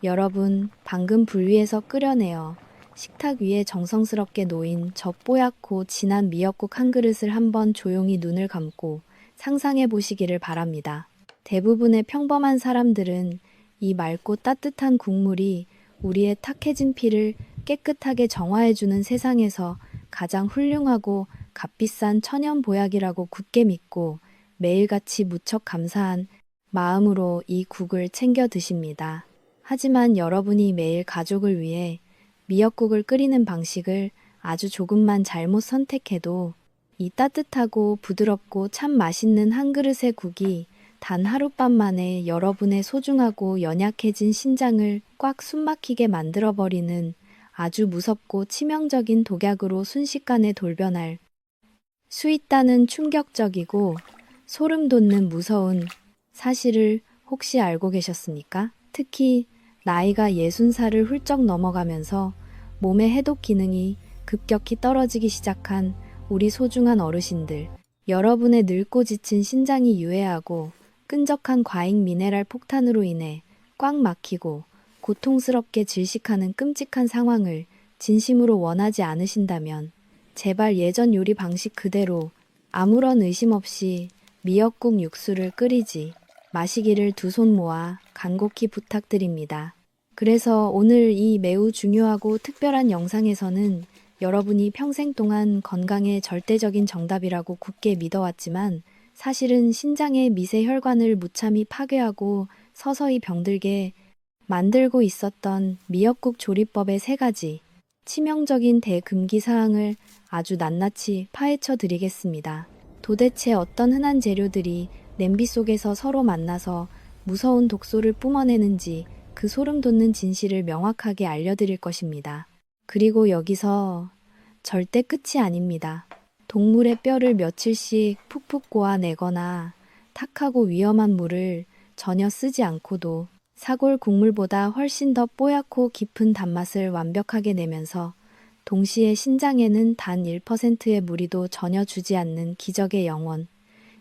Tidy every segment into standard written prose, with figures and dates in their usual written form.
여러분, 방금 불 위에서 끓여내어 식탁 위에 정성스럽게 놓인 저 뽀얗고 진한 미역국 한 그릇을 한번 조용히 눈을 감고 상상해 보시기를 바랍니다. 대부분의 평범한 사람들은 이 맑고 따뜻한 국물이 우리의 탁해진 피를 깨끗하게 정화해주는 세상에서 가장 훌륭하고 값비싼 천연 보약이라고 굳게 믿고 매일같이 무척 감사한 마음으로 이 국을 챙겨 드십니다. 하지만 여러분이 매일 가족을 위해 미역국을 끓이는 방식을 아주 조금만 잘못 선택해도 이 따뜻하고 부드럽고 참 맛있는 한 그릇의 국이 단 하룻밤 만에 여러분의 소중하고 연약해진 신장을 꽉 숨막히게 만들어버리는 아주 무섭고 치명적인 독약으로 순식간에 돌변할 수 있다는 충격적이고 소름 돋는 무서운 사실을 혹시 알고 계셨습니까? 특히 나이가 60살을 훌쩍 넘어가면서 몸의 해독 기능이 급격히 떨어지기 시작한 우리 소중한 어르신들, 여러분의 늙고 지친 신장이 유해하고 끈적한 과잉 미네랄 폭탄으로 인해 꽉 막히고 고통스럽게 질식하는 끔찍한 상황을 진심으로 원하지 않으신다면 제발 예전 요리 방식 그대로 아무런 의심 없이 미역국 육수를 끓이지 마시기를 두 손 모아 간곡히 부탁드립니다. 그래서 오늘 이 매우 중요하고 특별한 영상에서는 여러분이 평생 동안 건강의 절대적인 정답이라고 굳게 믿어왔지만 사실은 신장의 미세 혈관을 무참히 파괴하고 서서히 병들게 만들고 있었던 미역국 조리법의 3가지 치명적인 대금기 사항을 아주 낱낱이 파헤쳐 드리겠습니다. 도대체 어떤 흔한 재료들이 냄비 속에서 서로 만나서 무서운 독소를 뿜어내는지 그 소름 돋는 진실을 명확하게 알려드릴 것입니다. 그리고 여기서 절대 끝이 아닙니다. 동물의 뼈를 며칠씩 푹푹 고아내거나 탁하고 위험한 물을 전혀 쓰지 않고도 사골 국물보다 훨씬 더 뽀얗고 깊은 단맛을 완벽하게 내면서 동시에 신장에는 단 1%의 무리도 전혀 주지 않는 기적의 영혼,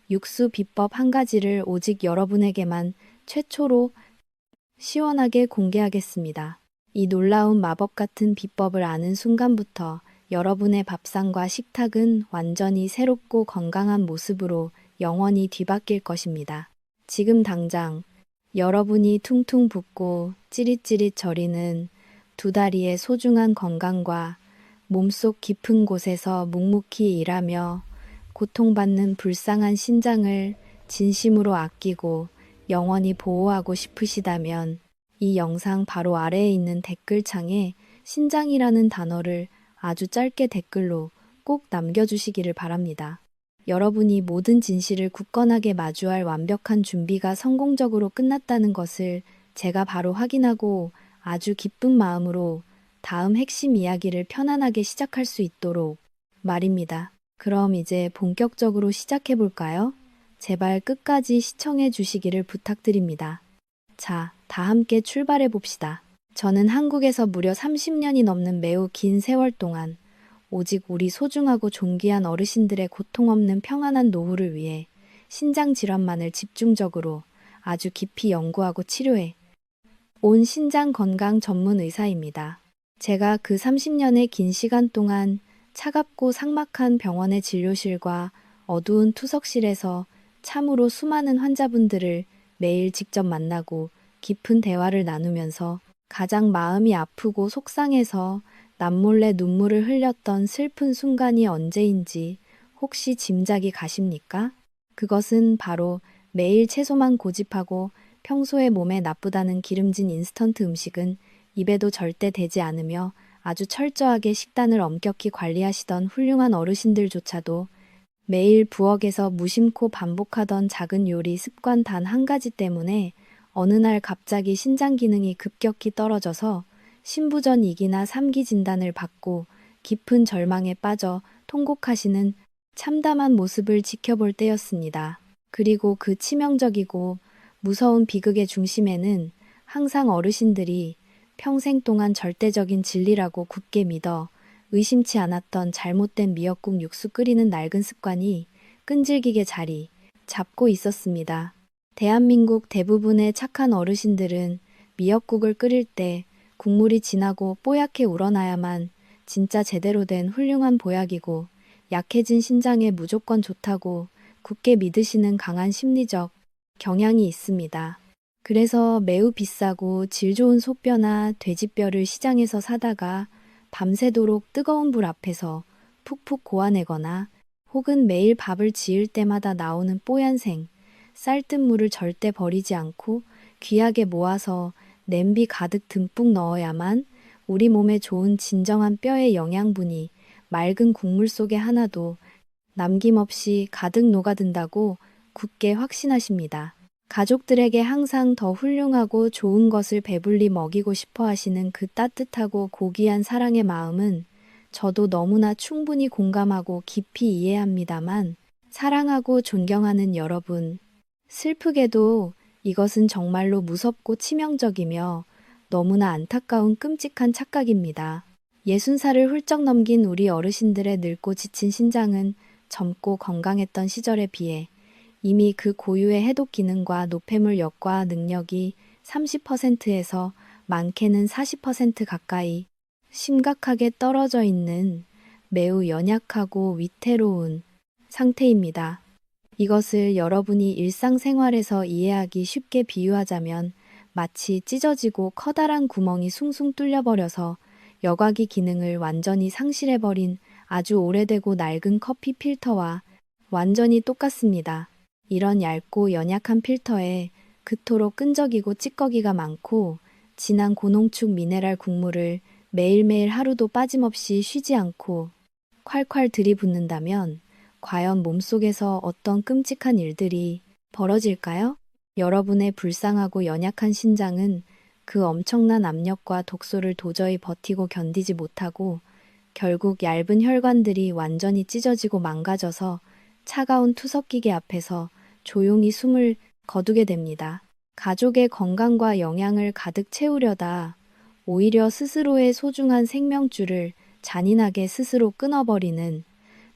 육수 비법 한 가지를 오직 여러분에게만 최초로 시원하게 공개하겠습니다. 이 놀라운 마법 같은 비법을 아는 순간부터 여러분의 밥상과 식탁은 완전히 새롭고 건강한 모습으로 영원히 뒤바뀔 것입니다. 지금 당장 여러분이 퉁퉁 붓고 찌릿찌릿 저리는 두 다리의 소중한 건강과 몸속 깊은 곳에서 묵묵히 일하며 고통받는 불쌍한 신장을 진심으로 아끼고 영원히 보호하고 싶으시다면 이 영상 바로 아래에 있는 댓글창에 신장이라는 단어를 아주 짧게 댓글로 꼭 남겨주시기를 바랍니다. 여러분이 모든 진실을 굳건하게 마주할 완벽한 준비가 성공적으로 끝났다는 것을 제가 바로 확인하고 아주 기쁜 마음으로 다음 핵심 이야기를 편안하게 시작할 수 있도록 말입니다. 그럼 이제 본격적으로 시작해 볼까요? 제발 끝까지 시청해 주시기를 부탁드립니다. 자, 다 함께 출발해 봅시다. 저는 한국에서 무려 30년이 넘는 매우 긴 세월 동안 오직 우리 소중하고 존귀한 어르신들의 고통 없는 평안한 노후를 위해 신장 질환만을 집중적으로 아주 깊이 연구하고 치료해 온 신장 건강 전문 의사입니다. 제가 그 30년의 긴 시간 동안 차갑고 삭막한 병원의 진료실과 어두운 투석실에서 참으로 수많은 환자분들을 매일 직접 만나고 깊은 대화를 나누면서 가장 마음이 아프고 속상해서 남몰래 눈물을 흘렸던 슬픈 순간이 언제인지 혹시 짐작이 가십니까? 그것은 바로 매일 채소만 고집하고 평소에 몸에 나쁘다는 기름진 인스턴트 음식은 입에도 절대 대지 않으며 아주 철저하게 식단을 엄격히 관리하시던 훌륭한 어르신들조차도 매일 부엌에서 무심코 반복하던 작은 요리 습관 단 한 가지 때문에 어느 날 갑자기 신장 기능이 급격히 떨어져서 신부전이기나 3기 진단을 받고 깊은 절망에 빠져 통곡하시는 참담한 모습을 지켜볼 때였습니다. 그리고 그 치명적이고 무서운 비극의 중심에는 항상 어르신들이 평생 동안 절대적인 진리라고 굳게 믿어 의심치 않았던 잘못된 미역국 육수 끓이는 낡은 습관이 끈질기게 자리 잡고 있었습니다. 대한민국 대부분의 착한 어르신들은 미역국을 끓일 때 국물이 진하고 뽀얗게 우러나야만 진짜 제대로 된 훌륭한 보약이고 약해진 신장에 무조건 좋다고 굳게 믿으시는 강한 심리적 경향이 있습니다. 그래서 매우 비싸고 질 좋은 소뼈나 돼지뼈를 시장에서 사다가 밤새도록 뜨거운 불 앞에서 푹푹 고아내거나 혹은 매일 밥을 지을 때마다 나오는 뽀얀생, 쌀뜨물을 절대 버리지 않고 귀하게 모아서 냄비 가득 듬뿍 넣어야만 우리 몸에 좋은 진정한 뼈의 영양분이 맑은 국물 속에 하나도 남김없이 가득 녹아든다고 굳게 확신하십니다. 가족들에게 항상 더 훌륭하고 좋은 것을 배불리 먹이고 싶어 하시는 그 따뜻하고 고귀한 사랑의 마음은 저도 너무나 충분히 공감하고 깊이 이해합니다만 사랑하고 존경하는 여러분, 슬프게도 이것은 정말로 무섭고 치명적이며 너무나 안타까운 끔찍한 착각입니다. 60살을 훌쩍 넘긴 우리 어르신들의 늙고 지친 신장은 젊고 건강했던 시절에 비해 이미 그 고유의 해독 기능과 노폐물 역과 능력이 30%에서 많게는 40% 가까이 심각하게 떨어져 있는 매우 연약하고 위태로운 상태입니다. 이것을 여러분이 일상생활에서 이해하기 쉽게 비유하자면 마치 찢어지고 커다란 구멍이 숭숭 뚫려버려서 여과기 기능을 완전히 상실해버린 아주 오래되고 낡은 커피 필터와 완전히 똑같습니다. 이런 얇고 연약한 필터에 그토록 끈적이고 찌꺼기가 많고 진한 고농축 미네랄 국물을 매일매일 하루도 빠짐없이 쉬지 않고 콸콸 들이붓는다면 과연 몸속에서 어떤 끔찍한 일들이 벌어질까요? 여러분의 불쌍하고 연약한 신장은 그 엄청난 압력과 독소를 도저히 버티고 견디지 못하고 결국 얇은 혈관들이 완전히 찢어지고 망가져서 차가운 투석기계 앞에서 조용히 숨을 거두게 됩니다. 가족의 건강과 영양을 가득 채우려다 오히려 스스로의 소중한 생명줄을 잔인하게 스스로 끊어버리는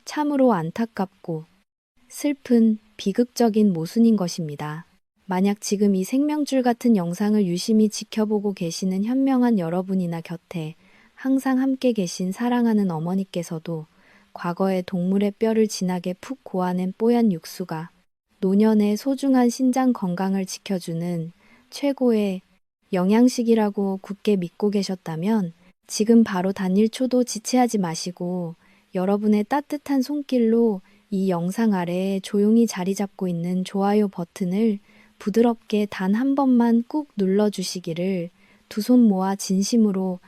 참으로 안타깝고 슬픈 비극적인 모순인 것입니다. 만약 지금 이 생명줄 같은 영상을 유심히 지켜보고 계시는 현명한 여러분이나 곁에 항상 함께 계신 사랑하는 어머니께서도 과거에 동물의 뼈를 진하게 푹 고아낸 뽀얀 육수가 노년의 소중한 신장 건강을 지켜주는 최고의 영양식이라고 굳게 믿고 계셨다면 지금 바로 단 1초도 지체하지 마시고 여러분의 따뜻한 손길로 이 영상 아래에 조용히 자리 잡고 있는 좋아요 버튼을 부드럽게 단 한 번만 꾹 눌러주시기를 두 손 모아 진심으로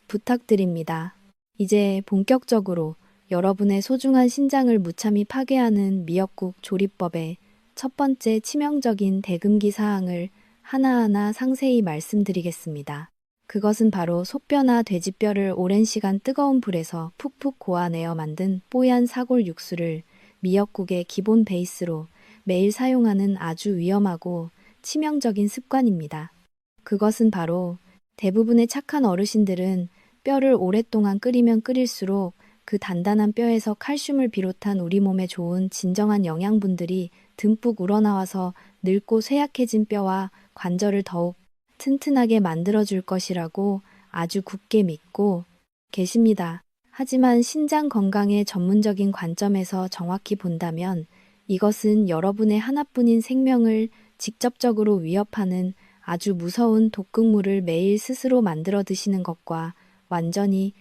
부탁드립니다. 이제 본격적으로 여러분의 소중한 신장을 무참히 파괴하는 미역국 조리법의 첫 번째 치명적인 대금기 사항을 하나하나 상세히 말씀드리겠습니다. 그것은 바로 소뼈나 돼지뼈를 오랜 시간 뜨거운 불에서 푹푹 고아내어 만든 뽀얀 사골 육수를 미역국의 기본 베이스로 매일 사용하는 아주 위험하고 치명적인 습관입니다. 그것은 바로 대부분의 착한 어르신들은 뼈를 오랫동안 끓이면 끓일수록 그 단단한 뼈에서 칼슘을 비롯한 우리 몸에 좋은 진정한 영양분들이 듬뿍 우러나와서 늙고 쇠약해진 뼈와 관절을 더욱 튼튼하게 만들어줄 것이라고 아주 굳게 믿고 계십니다. 하지만 신장 건강의 전문적인 관점에서 정확히 본다면 이것은 여러분의 하나뿐인 생명을 직접적으로 위협하는 아주 무서운 독극물을 매일 스스로 만들어 드시는 것과 완전히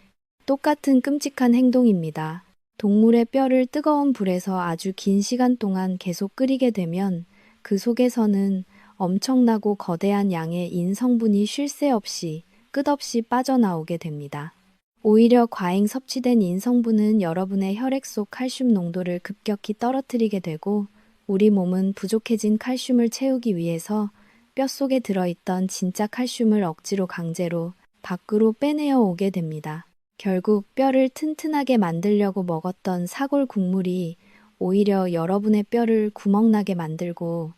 똑같은 끔찍한 행동입니다. 동물의 뼈를 뜨거운 불에서 아주 긴 시간 동안 계속 끓이게 되면 그 속에서는 엄청나고 거대한 양의 인 성분이 쉴 새 없이 끝없이 빠져나오게 됩니다. 오히려 과잉 섭취된 인 성분은 여러분의 혈액 속 칼슘 농도를 급격히 떨어뜨리게 되고 우리 몸은 부족해진 칼슘을 채우기 위해서 뼈 속에 들어있던 진짜 칼슘을 억지로 강제로 밖으로 빼내어 오게 됩니다. 결국 뼈를 튼튼하게 만들려고 먹었던 사골 국물이 오히려 여러분의 뼈를 구멍나게 만들고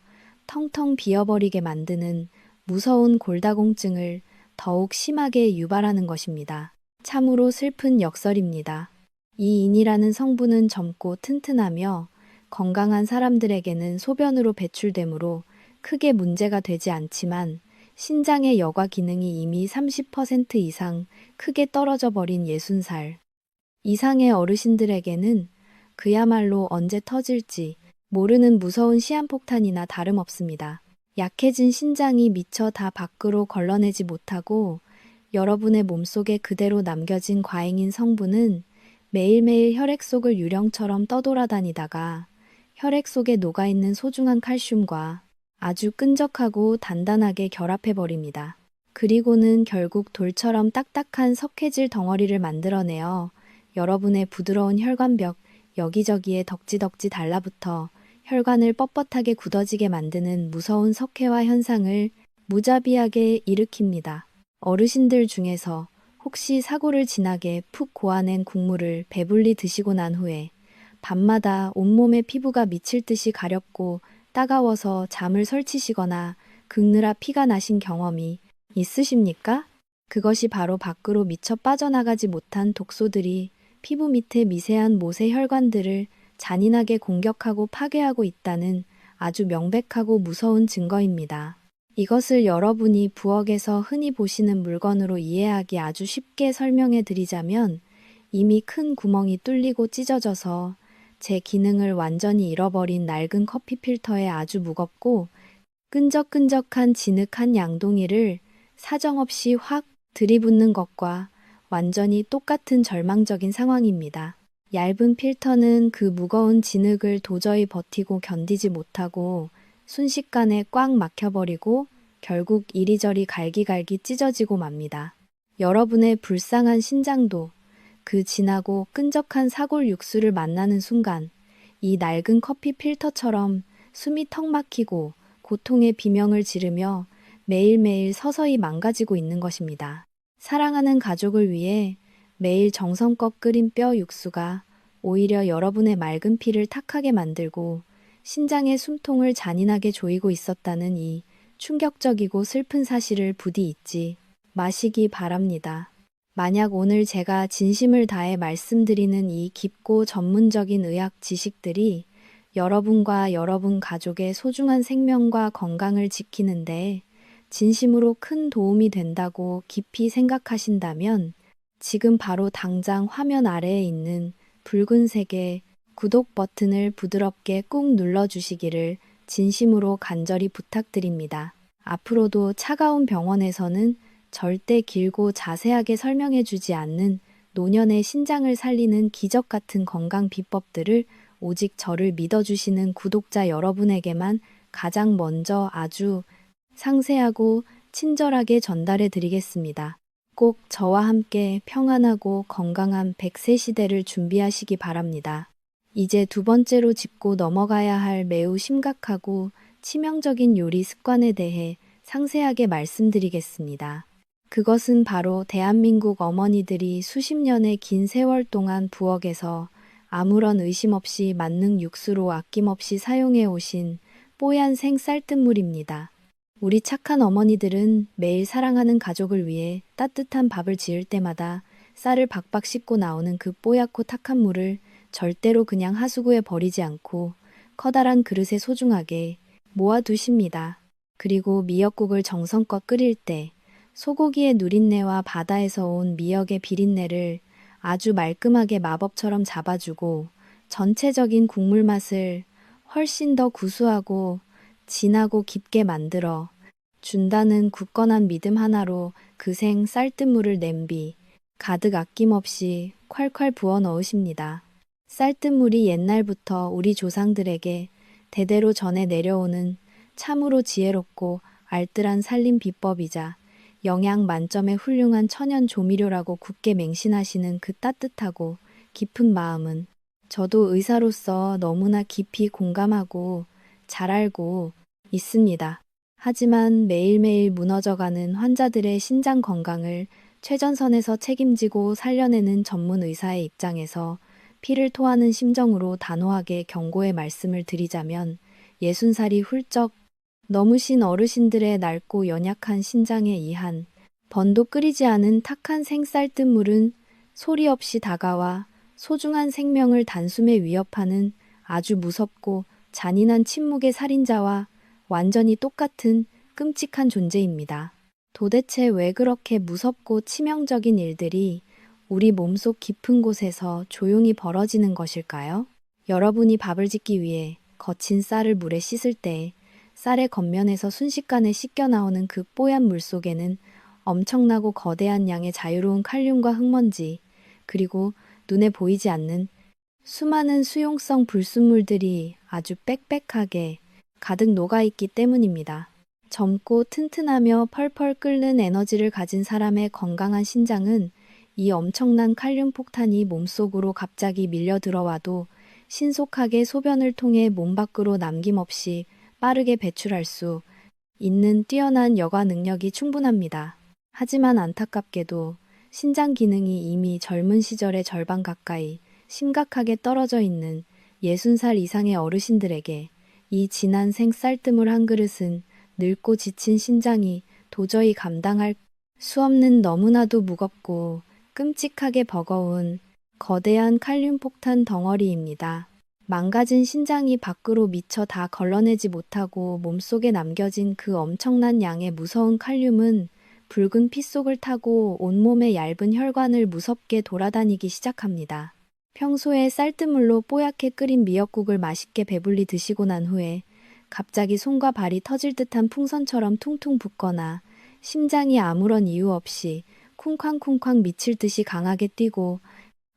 텅텅 비어버리게 만드는 무서운 골다공증을 더욱 심하게 유발하는 것입니다. 참으로 슬픈 역설입니다. 이 인이라는 성분은 젊고 튼튼하며 건강한 사람들에게는 소변으로 배출되므로 크게 문제가 되지 않지만 신장의 여과 기능이 이미 30% 이상 크게 떨어져 버린 60살 이상의 어르신들에게는 그야말로 언제 터질지 모르는 무서운 시한폭탄이나 다름없습니다. 약해진 신장이 미처 다 밖으로 걸러내지 못하고 여러분의 몸속에 그대로 남겨진 과잉인 성분은 매일매일 혈액 속을 유령처럼 떠돌아다니다가 혈액 속에 녹아있는 소중한 칼슘과 아주 끈적하고 단단하게 결합해버립니다. 그리고는 결국 돌처럼 딱딱한 석회질 덩어리를 만들어내어 여러분의 부드러운 혈관벽 여기저기에 덕지덕지 달라붙어 혈관을 뻣뻣하게 굳어지게 만드는 무서운 석회화 현상을 무자비하게 일으킵니다. 어르신들 중에서 혹시 사고를 지나게 푹 고아낸 국물을 배불리 드시고 난 후에 밤마다 온몸의 피부가 미칠 듯이 가렵고 따가워서 잠을 설치시거나 긁느라 피가 나신 경험이 있으십니까? 그것이 바로 밖으로 미처 빠져나가지 못한 독소들이 피부 밑의 미세한 모세 혈관들을 잔인하게 공격하고 파괴하고 있다는 아주 명백하고 무서운 증거입니다. 이것을 여러분이 부엌에서 흔히 보시는 물건으로 이해하기 아주 쉽게 설명해 드리자면 이미 큰 구멍이 뚫리고 찢어져서 제 기능을 완전히 잃어버린 낡은 커피 필터에 아주 무겁고 끈적끈적한 진흙한 양동이를 사정없이 확 들이붓는 것과 완전히 똑같은 절망적인 상황입니다. 얇은 필터는 그 무거운 진흙을 도저히 버티고 견디지 못하고 순식간에 꽉 막혀버리고 결국 이리저리 갈기갈기 찢어지고 맙니다. 여러분의 불쌍한 신장도 그 진하고 끈적한 사골 육수를 만나는 순간 이 낡은 커피 필터처럼 숨이 턱 막히고 고통의 비명을 지르며 매일매일 서서히 망가지고 있는 것입니다. 사랑하는 가족을 위해 매일 정성껏 끓인 뼈 육수가 오히려 여러분의 맑은 피를 탁하게 만들고 신장의 숨통을 잔인하게 조이고 있었다는 이 충격적이고 슬픈 사실을 부디 잊지 마시기 바랍니다. 만약 오늘 제가 진심을 다해 말씀드리는 이 깊고 전문적인 의학 지식들이 여러분과 여러분 가족의 소중한 생명과 건강을 지키는데 진심으로 큰 도움이 된다고 깊이 생각하신다면 지금 바로 당장 화면 아래에 있는 붉은색의 구독 버튼을 부드럽게 꾹 눌러주시기를 진심으로 간절히 부탁드립니다. 앞으로도 차가운 병원에서는 절대 길고 자세하게 설명해주지 않는 노년의 신장을 살리는 기적 같은 건강 비법들을 오직 저를 믿어주시는 구독자 여러분에게만 가장 먼저 아주 상세하고 친절하게 전달해 드리겠습니다. 꼭 저와 함께 평안하고 건강한 100세 시대를 준비하시기 바랍니다. 이제 두 번째로 짚고 넘어가야 할 매우 심각하고 치명적인 요리 습관에 대해 상세하게 말씀드리겠습니다. 그것은 바로 대한민국 어머니들이 수십 년의 긴 세월 동안 부엌에서 아무런 의심 없이 만능 육수로 아낌없이 사용해 오신 뽀얀 생 쌀뜨물입니다. 우리 착한 어머니들은 매일 사랑하는 가족을 위해 따뜻한 밥을 지을 때마다 쌀을 박박 씻고 나오는 그 뽀얗고 탁한 물을 절대로 그냥 하수구에 버리지 않고 커다란 그릇에 소중하게 모아두십니다. 그리고 미역국을 정성껏 끓일 때 소고기의 누린내와 바다에서 온 미역의 비린내를 아주 말끔하게 마법처럼 잡아주고 전체적인 국물 맛을 훨씬 더 구수하고 진하고 깊게 만들어 준다는 굳건한 믿음 하나로 그 생 쌀뜨물을 냄비 가득 아낌없이 콸콸 부어 넣으십니다. 쌀뜨물이 옛날부터 우리 조상들에게 대대로 전해 내려오는 참으로 지혜롭고 알뜰한 살림 비법이자 영양 만점의 훌륭한 천연 조미료라고 굳게 맹신하시는 그 따뜻하고 깊은 마음은 저도 의사로서 너무나 깊이 공감하고 잘 알고 있습니다. 하지만 매일매일 무너져가는 환자들의 신장 건강을 최전선에서 책임지고 살려내는 전문 의사의 입장에서 피를 토하는 심정으로 단호하게 경고의 말씀을 드리자면 60살이 훌쩍 넘으신 어르신들의 낡고 연약한 신장에 의한 번도 끓이지 않은 탁한 생쌀뜨물은 소리 없이 다가와 소중한 생명을 단숨에 위협하는 아주 무섭고 잔인한 침묵의 살인자와 완전히 똑같은 끔찍한 존재입니다. 도대체 왜 그렇게 무섭고 치명적인 일들이 우리 몸속 깊은 곳에서 조용히 벌어지는 것일까요? 여러분이 밥을 짓기 위해 거친 쌀을 물에 씻을 때 쌀의 겉면에서 순식간에 씻겨 나오는 그 뽀얀 물 속에는 엄청나고 거대한 양의 자유로운 칼륨과 흙먼지, 그리고 눈에 보이지 않는 수많은 수용성 불순물들이 아주 빽빽하게 가득 녹아있기 때문입니다. 젊고 튼튼하며 펄펄 끓는 에너지를 가진 사람의 건강한 신장은 이 엄청난 칼륨 폭탄이 몸속으로 갑자기 밀려 들어와도 신속하게 소변을 통해 몸 밖으로 남김없이 빠르게 배출할 수 있는 뛰어난 여과 능력이 충분합니다. 하지만 안타깝게도 신장 기능이 이미 젊은 시절의 절반 가까이 심각하게 떨어져 있는 60살 이상의 어르신들에게 이 진한 생쌀뜨물 한 그릇은 늙고 지친 신장이 도저히 감당할 수 없는 너무나도 무겁고 끔찍하게 버거운 거대한 칼륨 폭탄 덩어리입니다. 망가진 신장이 밖으로 미처 다 걸러내지 못하고 몸속에 남겨진 그 엄청난 양의 무서운 칼륨은 붉은 피 속을 타고 온몸의 얇은 혈관을 무섭게 돌아다니기 시작합니다. 평소에 쌀뜨물로 뽀얗게 끓인 미역국을 맛있게 배불리 드시고 난 후에 갑자기 손과 발이 터질 듯한 풍선처럼 퉁퉁 붓거나 심장이 아무런 이유 없이 쿵쾅쿵쾅 미칠 듯이 강하게 뛰고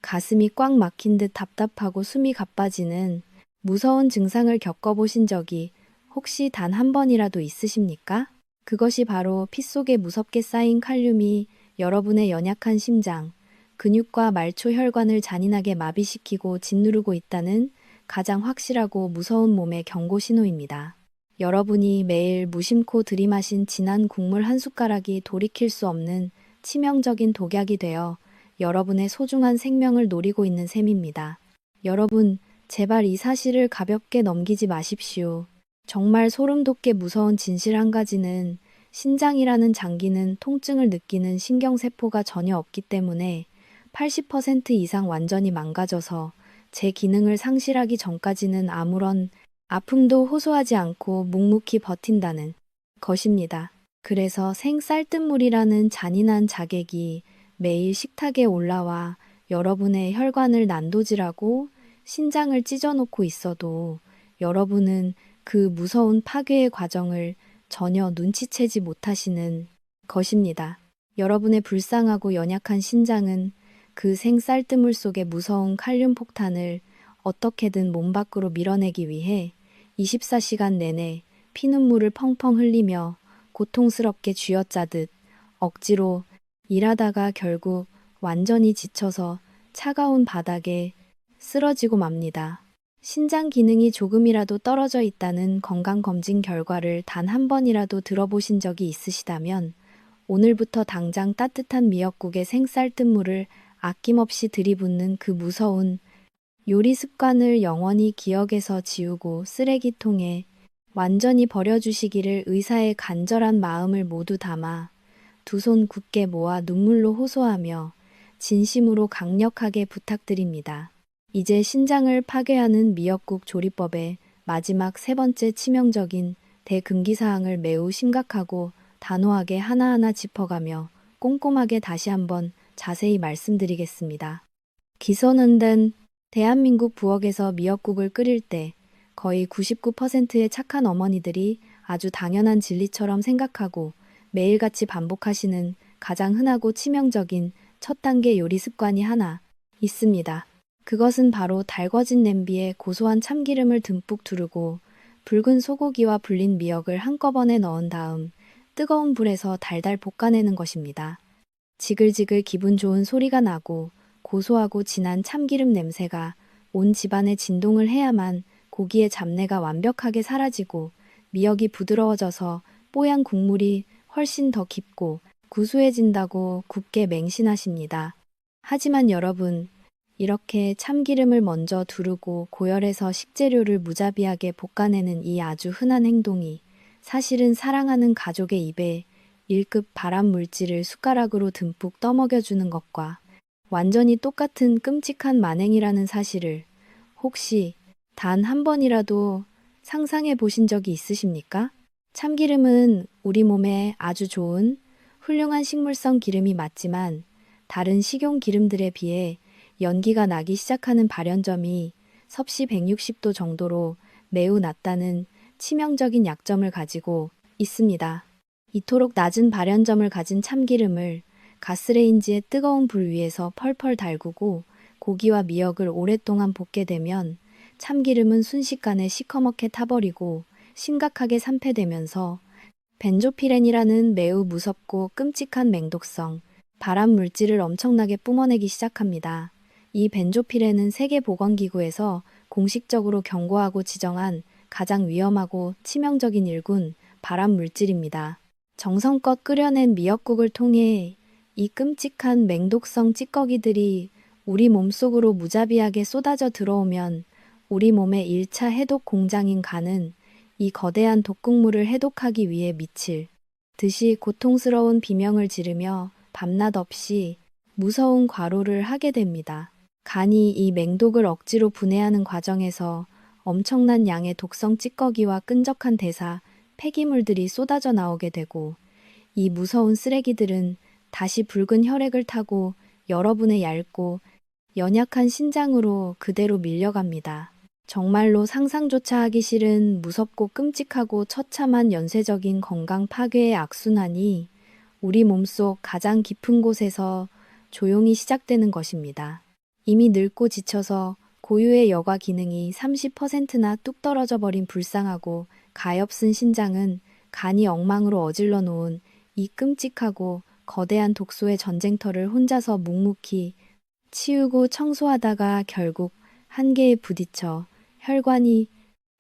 가슴이 꽉 막힌 듯 답답하고 숨이 가빠지는 무서운 증상을 겪어보신 적이 혹시 단 한 번이라도 있으십니까? 그것이 바로 피 속에 무섭게 쌓인 칼륨이 여러분의 연약한 심장, 근육과 말초 혈관을 잔인하게 마비시키고 짓누르고 있다는 가장 확실하고 무서운 몸의 경고 신호입니다. 여러분이 매일 무심코 들이마신 진한 국물 한 숟가락이 돌이킬 수 없는 치명적인 독약이 되어 여러분의 소중한 생명을 노리고 있는 셈입니다. 여러분, 제발 이 사실을 가볍게 넘기지 마십시오. 정말 소름 돋게 무서운 진실 한 가지는 신장이라는 장기는 통증을 느끼는 신경세포가 전혀 없기 때문에 80% 이상 완전히 망가져서 제 기능을 상실하기 전까지는 아무런 아픔도 호소하지 않고 묵묵히 버틴다는 것입니다. 그래서 생쌀뜨물이라는 잔인한 자객이 매일 식탁에 올라와 여러분의 혈관을 난도질하고 신장을 찢어놓고 있어도 여러분은 그 무서운 파괴의 과정을 전혀 눈치채지 못하시는 것입니다. 여러분의 불쌍하고 연약한 신장은 그 생쌀뜨물 속의 무서운 칼륨 폭탄을 어떻게든 몸 밖으로 밀어내기 위해 24시간 내내 피눈물을 펑펑 흘리며 고통스럽게 쥐어짜듯 억지로 일하다가 결국 완전히 지쳐서 차가운 바닥에 쓰러지고 맙니다. 신장 기능이 조금이라도 떨어져 있다는 건강검진 결과를 단 한 번이라도 들어보신 적이 있으시다면 오늘부터 당장 따뜻한 미역국에 생쌀뜨물을 아낌없이 들이붓는 그 무서운 요리 습관을 영원히 기억에서 지우고 쓰레기통에 완전히 버려주시기를 의사의 간절한 마음을 모두 담아 두 손 굳게 모아 눈물로 호소하며 진심으로 강력하게 부탁드립니다. 이제 신장을 파괴하는 미역국 조리법의 마지막 세 번째 치명적인 대금기사항을 매우 심각하고 단호하게 하나하나 짚어가며 꼼꼼하게 다시 한번 자세히 말씀드리겠습니다. 기선은된 대한민국 부엌에서 미역국을 끓일 때 거의 99%의 착한 어머니들이 아주 당연한 진리처럼 생각하고 매일같이 반복하시는 가장 흔하고 치명적인 첫 단계 요리 습관이 하나 있습니다. 그것은 바로 달궈진 냄비에 고소한 참기름을 듬뿍 두르고 붉은 소고기와 불린 미역을 한꺼번에 넣은 다음 뜨거운 불에서 달달 볶아내는 것입니다. 지글지글 기분 좋은 소리가 나고 고소하고 진한 참기름 냄새가 온 집안에 진동을 해야만 고기의 잡내가 완벽하게 사라지고 미역이 부드러워져서 뽀얀 국물이 훨씬 더 깊고 구수해진다고 굳게 맹신하십니다. 하지만 여러분, 이렇게 참기름을 먼저 두르고 고열해서 식재료를 무자비하게 볶아내는 이 아주 흔한 행동이 사실은 사랑하는 가족의 입에 1급 발암 물질을 숟가락으로 듬뿍 떠먹여주는 것과 완전히 똑같은 끔찍한 만행이라는 사실을 혹시 단 한 번이라도 상상해 보신 적이 있으십니까? 참기름은 우리 몸에 아주 좋은 훌륭한 식물성 기름이 맞지만 다른 식용 기름들에 비해 연기가 나기 시작하는 발연점이 섭씨 160도 정도로 매우 낮다는 치명적인 약점을 가지고 있습니다. 이토록 낮은 발연점을 가진 참기름을 가스레인지의 뜨거운 불 위에서 펄펄 달구고 고기와 미역을 오랫동안 볶게 되면 참기름은 순식간에 시커멓게 타버리고 심각하게 산패되면서 벤조피렌이라는 매우 무섭고 끔찍한 맹독성, 발암 물질을 엄청나게 뿜어내기 시작합니다. 이 벤조피렌은 세계보건기구에서 공식적으로 경고하고 지정한 가장 위험하고 치명적인 일군 발암 물질입니다. 정성껏 끓여낸 미역국을 통해 이 끔찍한 맹독성 찌꺼기들이 우리 몸속으로 무자비하게 쏟아져 들어오면 우리 몸의 1차 해독 공장인 간은 이 거대한 독극물을 해독하기 위해 미칠 듯이 고통스러운 비명을 지르며 밤낮 없이 무서운 과로를 하게 됩니다. 간이 이 맹독을 억지로 분해하는 과정에서 엄청난 양의 독성 찌꺼기와 끈적한 대사, 폐기물들이 쏟아져 나오게 되고 이 무서운 쓰레기들은 다시 붉은 혈액을 타고 여러분의 얇고 연약한 신장으로 그대로 밀려갑니다. 정말로 상상조차 하기 싫은 무섭고 끔찍하고 처참한 연쇄적인 건강 파괴의 악순환이 우리 몸속 가장 깊은 곳에서 조용히 시작되는 것입니다. 이미 늙고 지쳐서 고유의 여과 기능이 30%나 뚝 떨어져 버린 불쌍하고 가엾은 신장은 간이 엉망으로 어질러 놓은 이 끔찍하고 거대한 독소의 전쟁터를 혼자서 묵묵히 치우고 청소하다가 결국 한계에 부딪혀 혈관이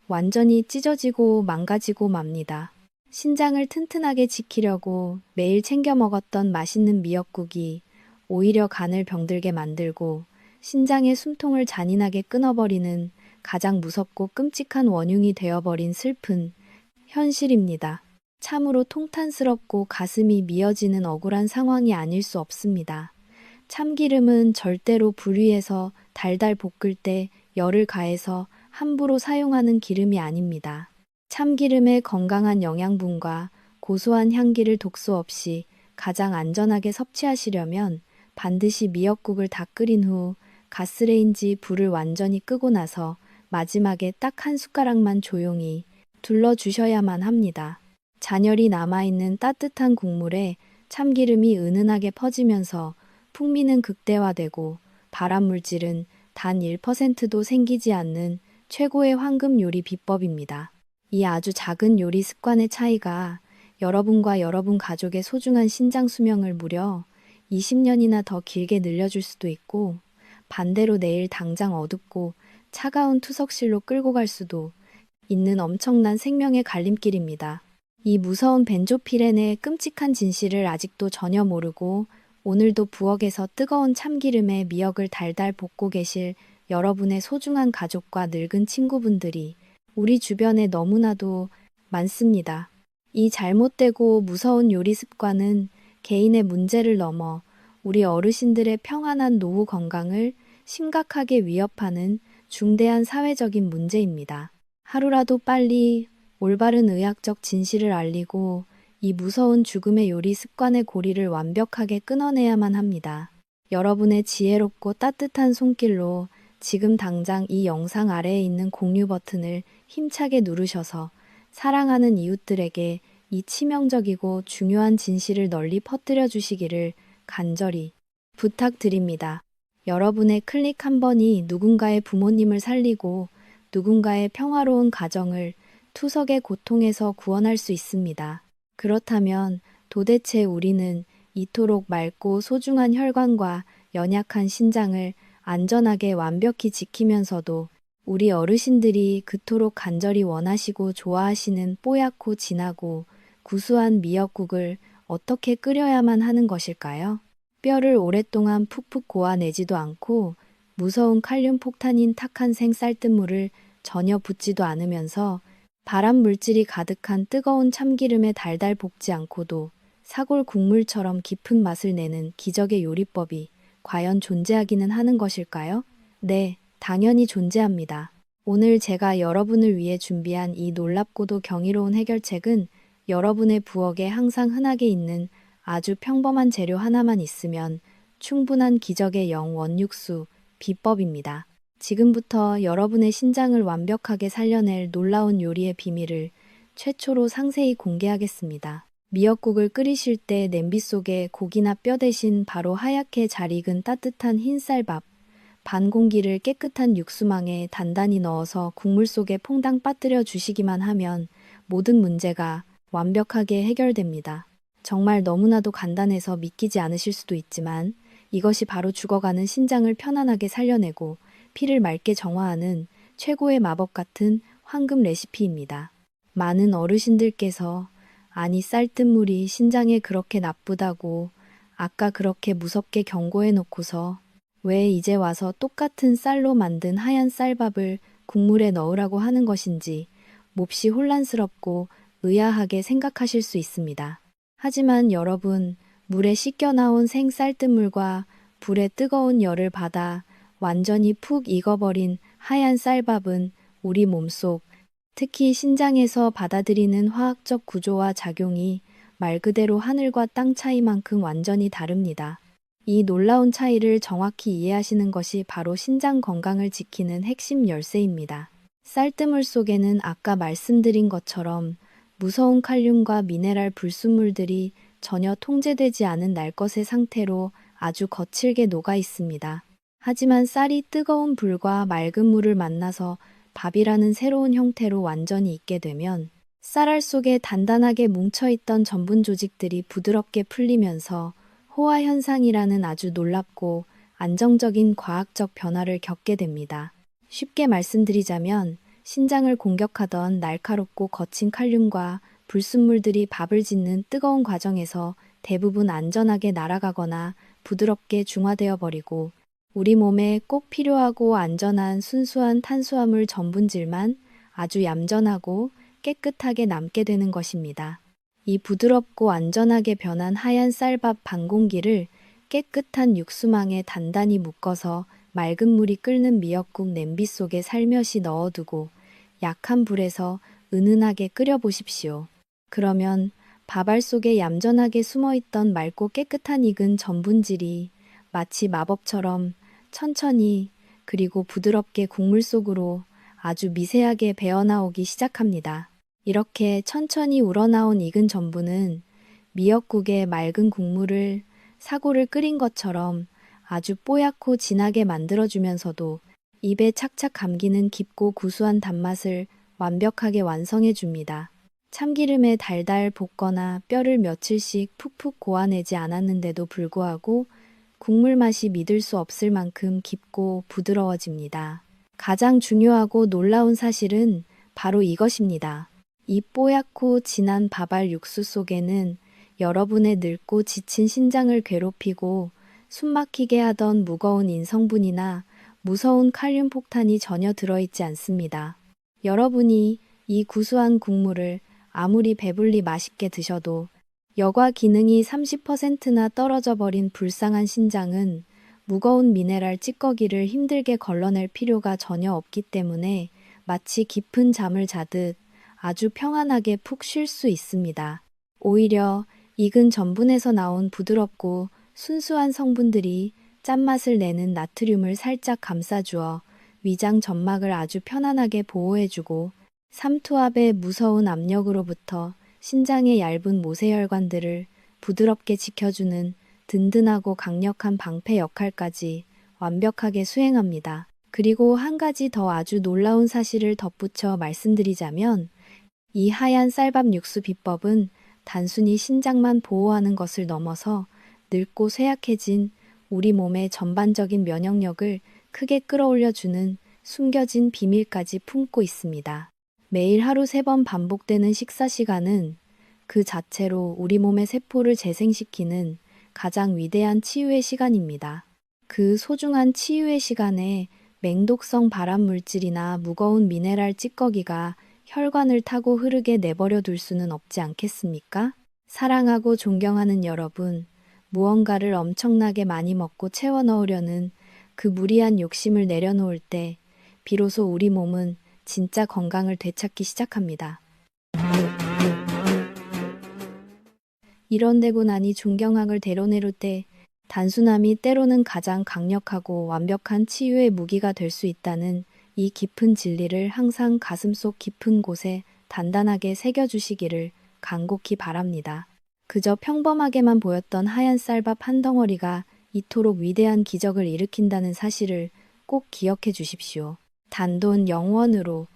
완전히 찢어지고 망가지고 맙니다. 신장을 튼튼하게 지키려고 매일 챙겨 먹었던 맛있는 미역국이 오히려 간을 병들게 만들고 신장의 숨통을 잔인하게 끊어버리는 가장 무섭고 끔찍한 원흉이 되어버린 슬픈 현실입니다. 참으로 통탄스럽고 가슴이 미어지는 억울한 상황이 아닐 수 없습니다. 참기름은 절대로 불 위에서 달달 볶을 때 열을 가해서 함부로 사용하는 기름이 아닙니다. 참기름의 건강한 영양분과 고소한 향기를 독소 없이 가장 안전하게 섭취하시려면 반드시 미역국을 다 끓인 후 가스레인지 불을 완전히 끄고 나서 마지막에 딱 한 숟가락만 조용히 둘러주셔야만 합니다. 잔열이 남아있는 따뜻한 국물에 참기름이 은은하게 퍼지면서 풍미는 극대화되고 발암물질은 단 1%도 생기지 않는 최고의 황금 요리 비법입니다. 이 아주 작은 요리 습관의 차이가 여러분과 여러분 가족의 소중한 신장 수명을 무려 20년이나 더 길게 늘려줄 수도 있고 반대로 내일 당장 어둡고 차가운 투석실로 끌고 갈 수도 있는 엄청난 생명의 갈림길입니다. 이 무서운 벤조피렌의 끔찍한 진실을 아직도 전혀 모르고 오늘도 부엌에서 뜨거운 참기름에 미역을 달달 볶고 계실 여러분의 소중한 가족과 늙은 친구분들이 우리 주변에 너무나도 많습니다. 이 잘못되고 무서운 요리 습관은 개인의 문제를 넘어 우리 어르신들의 평안한 노후 건강을 심각하게 위협하는 중대한 사회적인 문제입니다. 하루라도 빨리 올바른 의학적 진실을 알리고 이 무서운 죽음의 요리 습관의 고리를 완벽하게 끊어내야만 합니다. 여러분의 지혜롭고 따뜻한 손길로 지금 당장 이 영상 아래에 있는 공유 버튼을 힘차게 누르셔서 사랑하는 이웃들에게 이 치명적이고 중요한 진실을 널리 퍼뜨려 주시기를 간절히 부탁드립니다. 여러분의 클릭 한 번이 누군가의 부모님을 살리고 누군가의 평화로운 가정을 투석의 고통에서 구원할 수 있습니다. 그렇다면 도대체 우리는 이토록 맑고 소중한 혈관과 연약한 신장을 안전하게 완벽히 지키면서도 우리 어르신들이 그토록 간절히 원하시고 좋아하시는 뽀얗고 진하고 구수한 미역국을 어떻게 끓여야만 하는 것일까요? 뼈를 오랫동안 푹푹 고아내지도 않고 무서운 칼륨 폭탄인 탁한 생쌀뜨물을 전혀 붓지도 않으면서 발암 물질이 가득한 뜨거운 참기름에 달달 볶지 않고도 사골 국물처럼 깊은 맛을 내는 기적의 요리법이 과연 존재하기는 하는 것일까요? 네, 당연히 존재합니다. 오늘 제가 여러분을 위해 준비한 이 놀랍고도 경이로운 해결책은 여러분의 부엌에 항상 흔하게 있는 아주 평범한 재료 하나만 있으면 충분한 기적의 영원육수 비법입니다. 지금부터 여러분의 신장을 완벽하게 살려낼 놀라운 요리의 비밀을 최초로 상세히 공개하겠습니다. 미역국을 끓이실 때 냄비 속에 고기나 뼈 대신 바로 하얗게 잘 익은 따뜻한 흰쌀밥, 반 공기를 깨끗한 육수망에 단단히 넣어서 국물 속에 퐁당 빠뜨려 주시기만 하면 모든 문제가 완벽하게 해결됩니다. 정말 너무나도 간단해서 믿기지 않으실 수도 있지만 이것이 바로 죽어가는 신장을 편안하게 살려내고 피를 맑게 정화하는 최고의 마법 같은 황금 레시피입니다. 많은 어르신들께서 아니 쌀뜨물이 신장에 그렇게 나쁘다고 아까 그렇게 무섭게 경고해 놓고서 왜 이제 와서 똑같은 쌀로 만든 하얀 쌀밥을 국물에 넣으라고 하는 것인지 몹시 혼란스럽고 의아하게 생각하실 수 있습니다. 하지만 여러분, 물에 씻겨 나온 생 쌀뜨물과 불에 뜨거운 열을 받아 완전히 푹 익어버린 하얀 쌀밥은 우리 몸속, 특히 신장에서 받아들이는 화학적 구조와 작용이 말 그대로 하늘과 땅 차이만큼 완전히 다릅니다. 이 놀라운 차이를 정확히 이해하시는 것이 바로 신장 건강을 지키는 핵심 열쇠입니다. 쌀뜨물 속에는 아까 말씀드린 것처럼 무서운 칼륨과 미네랄 불순물들이 전혀 통제되지 않은 날 것의 상태로 아주 거칠게 녹아 있습니다. 하지만 쌀이 뜨거운 불과 맑은 물을 만나서 밥이라는 새로운 형태로 완전히 익게 되면 쌀알 속에 단단하게 뭉쳐있던 전분 조직들이 부드럽게 풀리면서 호화 현상이라는 아주 놀랍고 안정적인 과학적 변화를 겪게 됩니다. 쉽게 말씀드리자면 신장을 공격하던 날카롭고 거친 칼륨과 불순물들이 밥을 짓는 뜨거운 과정에서 대부분 안전하게 날아가거나 부드럽게 중화되어 버리고 우리 몸에 꼭 필요하고 안전한 순수한 탄수화물 전분질만 아주 얌전하고 깨끗하게 남게 되는 것입니다. 이 부드럽고 안전하게 변한 하얀 쌀밥 반 공기를 깨끗한 육수망에 단단히 묶어서 맑은 물이 끓는 미역국 냄비 속에 살며시 넣어두고 약한 불에서 은은하게 끓여보십시오. 그러면 밥알 속에 얌전하게 숨어있던 맑고 깨끗한 익은 전분질이 마치 마법처럼 천천히 그리고 부드럽게 국물 속으로 아주 미세하게 배어나오기 시작합니다. 이렇게 천천히 우러나온 익은 전분은 미역국의 맑은 국물을 사골을 끓인 것처럼 아주 뽀얗고 진하게 만들어주면서도 입에 착착 감기는 깊고 구수한 단맛을 완벽하게 완성해 줍니다. 참기름에 달달 볶거나 뼈를 며칠씩 푹푹 고아내지 않았는데도 불구하고 국물 맛이 믿을 수 없을 만큼 깊고 부드러워집니다. 가장 중요하고 놀라운 사실은 바로 이것입니다. 이 뽀얗고 진한 밥알 육수 속에는 여러분의 늙고 지친 신장을 괴롭히고 숨막히게 하던 무거운 인성분이나 무서운 칼륨 폭탄이 전혀 들어있지 않습니다. 여러분이 이 구수한 국물을 아무리 배불리 맛있게 드셔도 여과 기능이 30%나 떨어져 버린 불쌍한 신장은 무거운 미네랄 찌꺼기를 힘들게 걸러낼 필요가 전혀 없기 때문에 마치 깊은 잠을 자듯 아주 평안하게 푹 쉴 수 있습니다. 오히려 익은 전분에서 나온 부드럽고 순수한 성분들이 짠맛을 내는 나트륨을 살짝 감싸주어 위장 점막을 아주 편안하게 보호해주고 삼투압의 무서운 압력으로부터 신장의 얇은 모세혈관들을 부드럽게 지켜주는 든든하고 강력한 방패 역할까지 완벽하게 수행합니다. 그리고 한 가지 더 아주 놀라운 사실을 덧붙여 말씀드리자면 이 하얀 쌀밥 육수 비법은 단순히 신장만 보호하는 것을 넘어서 늙고 쇠약해진 우리 몸의 전반적인 면역력을 크게 끌어올려주는 숨겨진 비밀까지 품고 있습니다. 매일 하루 3번 반복되는 식사 시간은 그 자체로 우리 몸의 세포를 재생시키는 가장 위대한 치유의 시간입니다. 그 소중한 치유의 시간에 맹독성 발암 물질이나 무거운 미네랄 찌꺼기가 혈관을 타고 흐르게 내버려 둘 수는 없지 않겠습니까? 사랑하고 존경하는 여러분, 무언가를 엄청나게 많이 먹고 채워 넣으려는 그 무리한 욕심을 내려놓을 때 비로소 우리 몸은 진짜 건강을 되찾기 시작합니다. 이런데고 나니 존경학을 데려내릴 때 단순함이 때로는 가장 강력하고 완벽한 치유의 무기가 될 수 있다는 이 깊은 진리를 항상 가슴속 깊은 곳에 단단하게 새겨주시기를 간곡히 바랍니다. 그저 평범하게만 보였던 하얀 쌀밥 한 덩어리가 이토록 위대한 기적을 일으킨다는 사실을 꼭 기억해 주십시오. 단돈 0원으로,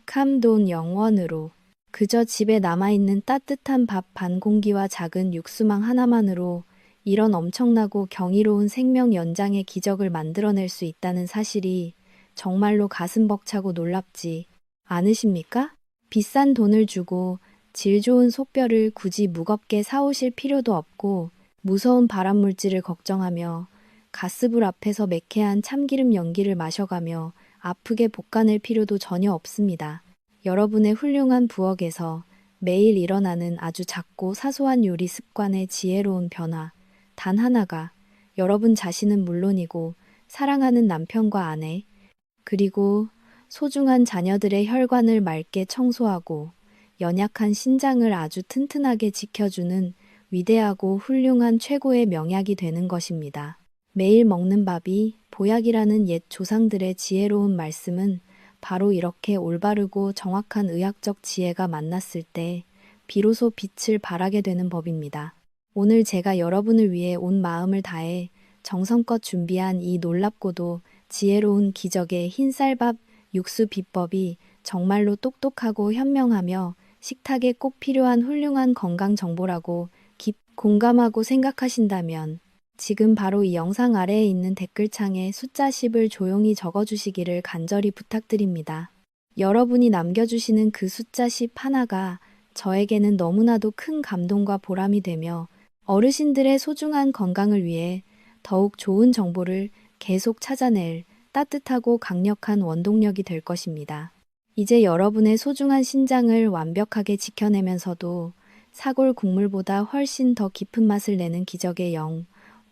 캄돈 0원으로, 그저 집에 남아있는 따뜻한 밥 반 공기와 작은 육수망 하나만으로 이런 엄청나고 경이로운 생명 연장의 기적을 만들어낼 수 있다는 사실이 정말로 가슴 벅차고 놀랍지 않으십니까? 비싼 돈을 주고 질 좋은 속뼈를 굳이 무겁게 사오실 필요도 없고 무서운 발암물질을 걱정하며 가스불 앞에서 매캐한 참기름 연기를 마셔가며 아프게 볶아낼 필요도 전혀 없습니다. 여러분의 훌륭한 부엌에서 매일 일어나는 아주 작고 사소한 요리 습관의 지혜로운 변화, 단 하나가 여러분 자신은 물론이고 사랑하는 남편과 아내, 그리고 소중한 자녀들의 혈관을 맑게 청소하고 연약한 신장을 아주 튼튼하게 지켜주는 위대하고 훌륭한 최고의 명약이 되는 것입니다. 매일 먹는 밥이 보약이라는 옛 조상들의 지혜로운 말씀은 바로 이렇게 올바르고 정확한 의학적 지혜가 만났을 때 비로소 빛을 발하게 되는 법입니다. 오늘 제가 여러분을 위해 온 마음을 다해 정성껏 준비한 이 놀랍고도 지혜로운 기적의 흰쌀밥 육수 비법이 정말로 똑똑하고 현명하며 식탁에 꼭 필요한 훌륭한 건강 정보라고 공감하고 생각하신다면 지금 바로 이 영상 아래에 있는 댓글창에 숫자 10을 조용히 적어주시기를 간절히 부탁드립니다. 여러분이 남겨주시는 그 숫자 10 하나가 저에게는 너무나도 큰 감동과 보람이 되며 어르신들의 소중한 건강을 위해 더욱 좋은 정보를 계속 찾아낼 따뜻하고 강력한 원동력이 될 것입니다. 이제 여러분의 소중한 신장을 완벽하게 지켜내면서도 사골 국물보다 훨씬 더 깊은 맛을 내는 기적의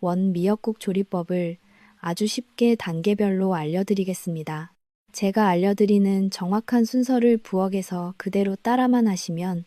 원 미역국 조리법을 아주 쉽게 단계별로 알려드리겠습니다. 제가 알려드리는 정확한 순서를 부엌에서 그대로 따라만 하시면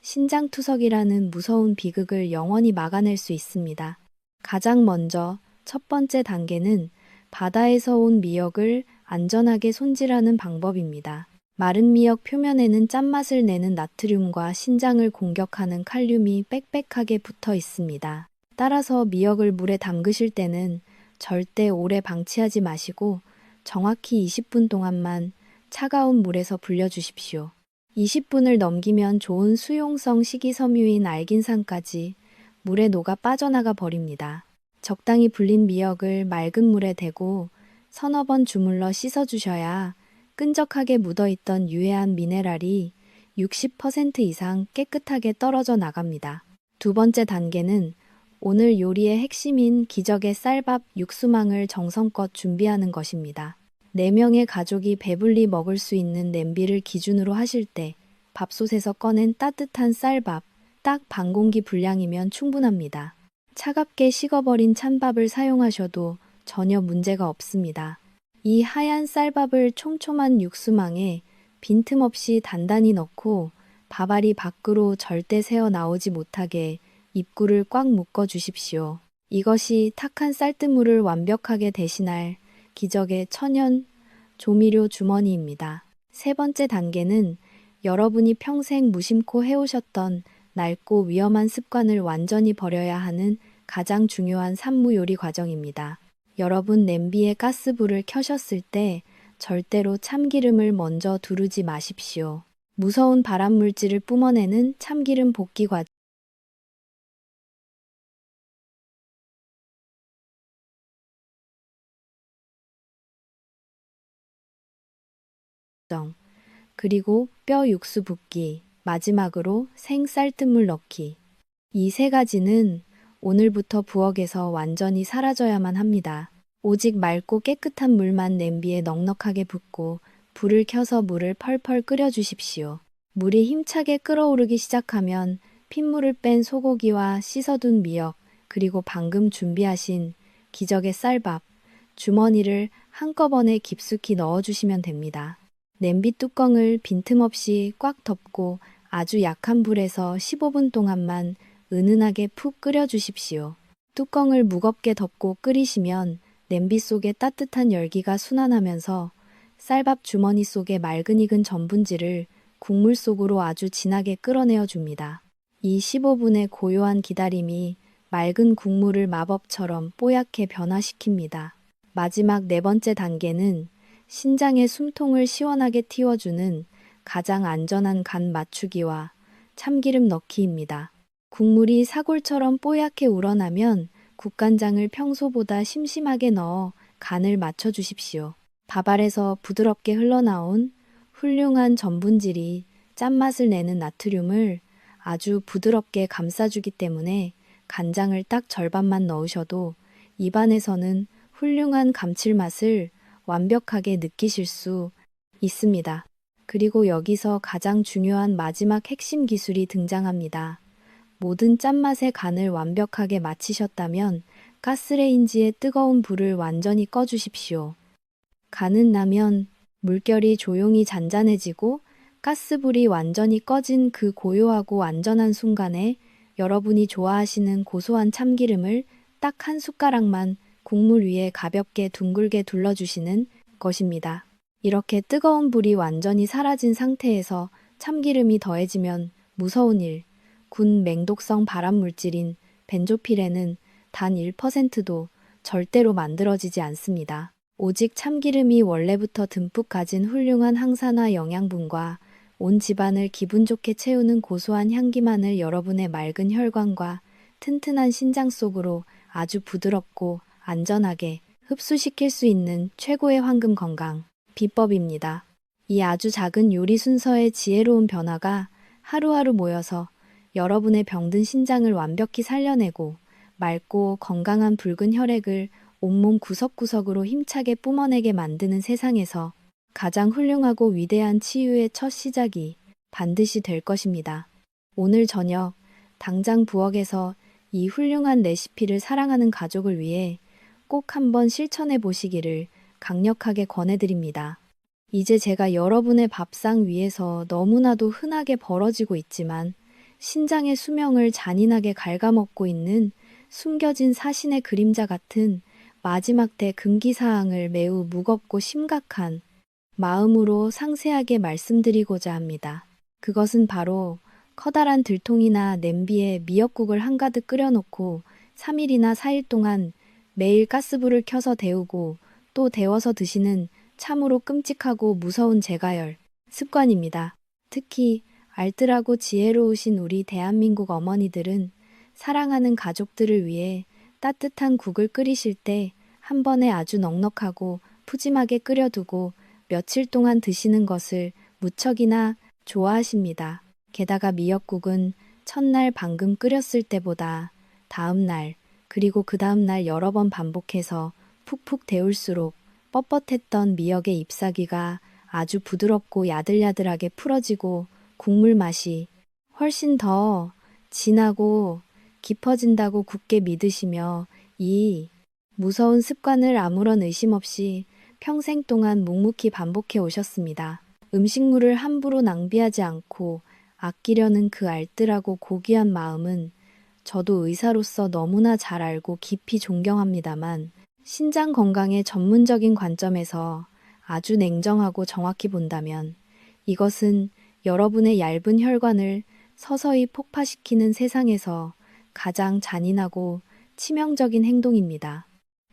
신장투석이라는 무서운 비극을 영원히 막아낼 수 있습니다. 가장 먼저 첫 번째 단계는 바다에서 온 미역을 안전하게 손질하는 방법입니다. 마른 미역 표면에는 짠맛을 내는 나트륨과 신장을 공격하는 칼륨이 빽빽하게 붙어 있습니다. 따라서 미역을 물에 담그실 때는 절대 오래 방치하지 마시고 정확히 20분 동안만 차가운 물에서 불려주십시오. 20분을 넘기면 좋은 수용성 식이섬유인 알긴산까지 물에 녹아 빠져나가 버립니다. 적당히 불린 미역을 맑은 물에 대고 서너 번 주물러 씻어주셔야 끈적하게 묻어있던 유해한 미네랄이 60% 이상 깨끗하게 떨어져 나갑니다. 두 번째 단계는 오늘 요리의 핵심인 기적의 쌀밥 육수망을 정성껏 준비하는 것입니다. 4명의 가족이 배불리 먹을 수 있는 냄비를 기준으로 하실 때 밥솥에서 꺼낸 따뜻한 쌀밥 딱 반 공기 분량이면 충분합니다. 차갑게 식어버린 찬밥을 사용하셔도 전혀 문제가 없습니다. 이 하얀 쌀밥을 촘촘한 육수망에 빈틈없이 단단히 넣고 밥알이 밖으로 절대 새어 나오지 못하게 입구를 꽉 묶어 주십시오. 이것이 탁한 쌀뜨물을 완벽하게 대신할 기적의 천연 조미료 주머니입니다. 세 번째 단계는 여러분이 평생 무심코 해오셨던 낡고 위험한 습관을 완전히 버려야 하는 가장 중요한 산무 요리 과정입니다. 여러분 냄비에 가스불을 켜셨을 때 절대로 참기름을 먼저 두르지 마십시오. 무서운 발암물질을 뿜어내는 참기름 볶기 과정. 그리고 뼈 육수 붓기, 마지막으로 생 쌀뜨물 넣기. 이 세 가지는 오늘부터 부엌에서 완전히 사라져야만 합니다. 오직 맑고 깨끗한 물만 냄비에 넉넉하게 붓고 불을 켜서 물을 펄펄 끓여 주십시오. 물이 힘차게 끓어오르기 시작하면 핏물을 뺀 소고기와 씻어둔 미역, 그리고 방금 준비하신 기적의 쌀밥, 주머니를 한꺼번에 깊숙이 넣어주시면 됩니다. 냄비 뚜껑을 빈틈없이 꽉 덮고 아주 약한 불에서 15분 동안만 은은하게 푹 끓여주십시오. 뚜껑을 무겁게 덮고 끓이시면 냄비 속에 따뜻한 열기가 순환하면서 쌀밥 주머니 속의 맑은 익은 전분지를 국물 속으로 아주 진하게 끌어내어 줍니다. 이 15분의 고요한 기다림이 맑은 국물을 마법처럼 뽀얗게 변화시킵니다. 마지막 네 번째 단계는 신장의 숨통을 시원하게 틔워주는 가장 안전한 간 맞추기와 참기름 넣기입니다. 국물이 사골처럼 뽀얗게 우러나면 국간장을 평소보다 심심하게 넣어 간을 맞춰주십시오. 밥알에서 부드럽게 흘러나온 훌륭한 전분질이 짠맛을 내는 나트륨을 아주 부드럽게 감싸주기 때문에 간장을 딱 절반만 넣으셔도 입안에서는 훌륭한 감칠맛을 완벽하게 느끼실 수 있습니다. 그리고 여기서 가장 중요한 마지막 핵심 기술이 등장합니다. 모든 짠맛의 간을 완벽하게 마치셨다면 가스레인지의 뜨거운 불을 완전히 꺼주십시오. 간은 나면 물결이 조용히 잔잔해지고 가스불이 완전히 꺼진 그 고요하고 안전한 순간에 여러분이 좋아하시는 고소한 참기름을 딱 한 숟가락만 국물 위에 가볍게 둥글게 둘러주시는 것입니다. 이렇게 뜨거운 불이 완전히 사라진 상태에서 참기름이 더해지면 무서운 일, 군 맹독성 발암물질인 벤조필에는 단 1%도 절대로 만들어지지 않습니다. 오직 참기름이 원래부터 듬뿍 가진 훌륭한 항산화 영양분과 온 집안을 기분 좋게 채우는 고소한 향기만을 여러분의 맑은 혈관과 튼튼한 신장 속으로 아주 부드럽고 안전하게 흡수시킬 수 있는 최고의 황금 건강 비법입니다. 이 아주 작은 요리 순서의 지혜로운 변화가 하루하루 모여서 여러분의 병든 신장을 완벽히 살려내고 맑고 건강한 붉은 혈액을 온몸 구석구석으로 힘차게 뿜어내게 만드는 세상에서 가장 훌륭하고 위대한 치유의 첫 시작이 반드시 될 것입니다. 오늘 저녁 당장 부엌에서 이 훌륭한 레시피를 사랑하는 가족을 위해 꼭 한번 실천해 보시기를 강력하게 권해드립니다. 이제 제가 여러분의 밥상 위에서 너무나도 흔하게 벌어지고 있지만 신장의 수명을 잔인하게 갉아먹고 있는 숨겨진 사신의 그림자 같은 마지막 때 금기사항을 매우 무겁고 심각한 마음으로 상세하게 말씀드리고자 합니다. 그것은 바로 커다란 들통이나 냄비에 미역국을 한가득 끓여놓고 3일이나 4일 동안 매일 가스불을 켜서 데우고 또 데워서 드시는 참으로 끔찍하고 무서운 제가열 습관입니다. 특히 알뜰하고 지혜로우신 우리 대한민국 어머니들은 사랑하는 가족들을 위해 따뜻한 국을 끓이실 때 한 번에 아주 넉넉하고 푸짐하게 끓여두고 며칠 동안 드시는 것을 무척이나 좋아하십니다. 게다가 미역국은 첫날 방금 끓였을 때보다 다음날 그리고 그 다음날 여러 번 반복해서 푹푹 데울수록 뻣뻣했던 미역의 잎사귀가 아주 부드럽고 야들야들하게 풀어지고 국물 맛이 훨씬 더 진하고 깊어진다고 굳게 믿으시며 이 무서운 습관을 아무런 의심 없이 평생 동안 묵묵히 반복해 오셨습니다. 음식물을 함부로 낭비하지 않고 아끼려는 그 알뜰하고 고귀한 마음은 저도 의사로서 너무나 잘 알고 깊이 존경합니다만 신장 건강의 전문적인 관점에서 아주 냉정하고 정확히 본다면 이것은 여러분의 얇은 혈관을 서서히 폭파시키는 세상에서 가장 잔인하고 치명적인 행동입니다.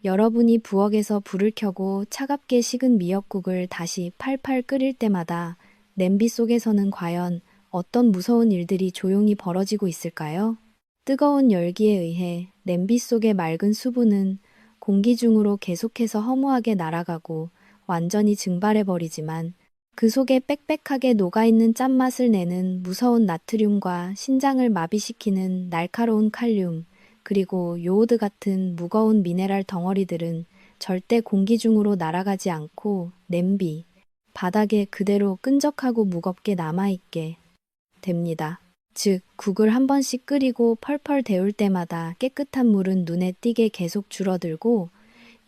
여러분이 부엌에서 불을 켜고 차갑게 식은 미역국을 다시 팔팔 끓일 때마다 냄비 속에서는 과연 어떤 무서운 일들이 조용히 벌어지고 있을까요? 뜨거운 열기에 의해 냄비 속의 맑은 수분은 공기 중으로 계속해서 허무하게 날아가고 완전히 증발해버리지만 그 속에 빽빽하게 녹아있는 짠맛을 내는 무서운 나트륨과 신장을 마비시키는 날카로운 칼륨, 그리고 요오드 같은 무거운 미네랄 덩어리들은 절대 공기 중으로 날아가지 않고 냄비, 바닥에 그대로 끈적하고 무겁게 남아있게 됩니다. 즉, 국을 한 번씩 끓이고 펄펄 데울 때마다 깨끗한 물은 눈에 띄게 계속 줄어들고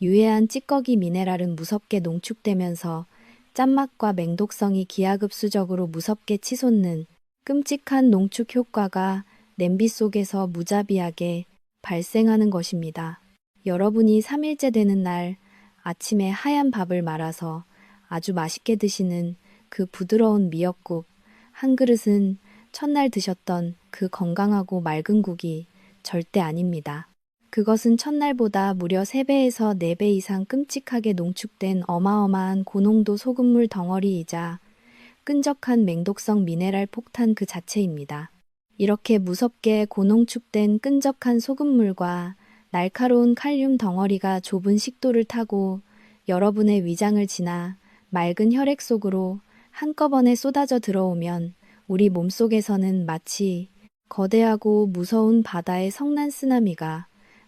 유해한 찌꺼기 미네랄은 무섭게 농축되면서 짠맛과 맹독성이 기하급수적으로 무섭게 치솟는 끔찍한 농축 효과가 냄비 속에서 무자비하게 발생하는 것입니다. 여러분이 3일째 되는 날 아침에 하얀 밥을 말아서 아주 맛있게 드시는 그 부드러운 미역국 한 그릇은 첫날 드셨던 그 건강하고 맑은 국이 절대 아닙니다. 그것은 첫날보다 무려 3배에서 4배 이상 끔찍하게 농축된 어마어마한 고농도 소금물 덩어리이자 끈적한 맹독성 미네랄 폭탄 그 자체입니다. 이렇게 무섭게 고농축된 끈적한 소금물과 날카로운 칼륨 덩어리가 좁은 식도를 타고 여러분의 위장을 지나 맑은 혈액 속으로 한꺼번에 쏟아져 들어오면 우리 몸속에서는 마치 거대하고 무서운 바다의 성난 쓰나미가